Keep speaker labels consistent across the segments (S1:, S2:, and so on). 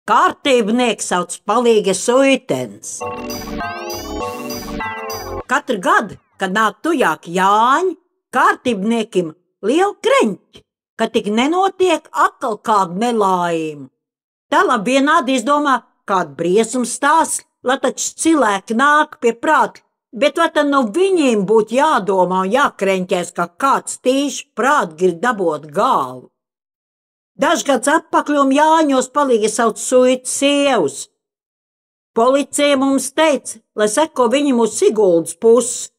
S1: Kārtībnieks sauc palīga suitens. Katru gadu, kad nāk tujāk Jāņi, kārtībniekim liela kreņķi, ka tik nenotiek atkal kāda nelaime. Tā labi vienādi izdomā kādu briesmu stāstu, lai taču cilvēki nāk pie prāta, bet vai tad no viņiem būtu jādomā un jākreņķēs, ka kāds tīši prāt grib dabot galvu? Dažgads atpakaļ Jāņos palīga sauc suitas sievas. Policija mums teica, lai seko viņam uz Siguldas pusi,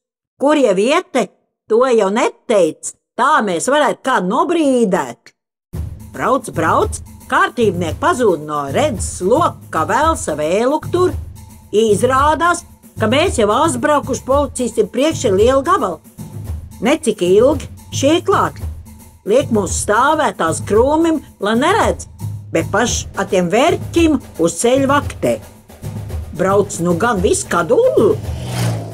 S1: kur jau viete, to jau neteica, tā mēs varētu kādu nobrīdēt. Brauc, kārtībnieki pazūd no redzes loka, kā vēl savu ēluktur, izrādās, ka mēs jau aizbraukuši policistiem priekš ar lielu gabalu. Necik ilgi šie klāt. Liek mums stāvēt tās krūmim, lai neredz, bet paši ar tiem vērķim uz ceļu vaktē. Brauc nu gan viss kā dullu.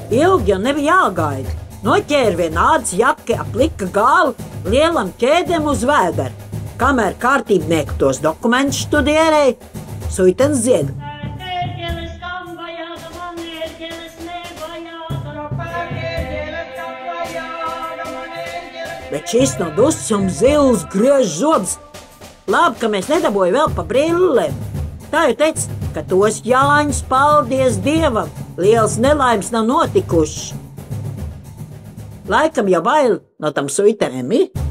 S1: Ilgi jau nebija jāgaida. Noķēra vienādas japki aplika gālu lielam ķēdēm uz vēdera. Kamēr kārtībnieki tos dokumentus studierēja, suitens dzied. Bet šis no dusmas zils griež zobs. Labi, ka mēs nedabūjam vēl pa brillēm. Tā jau teica, ka tos Jāņus, paldies Dievam, liels nelaimes nav notikušas. Laikam jau bail no tam suitēm ir.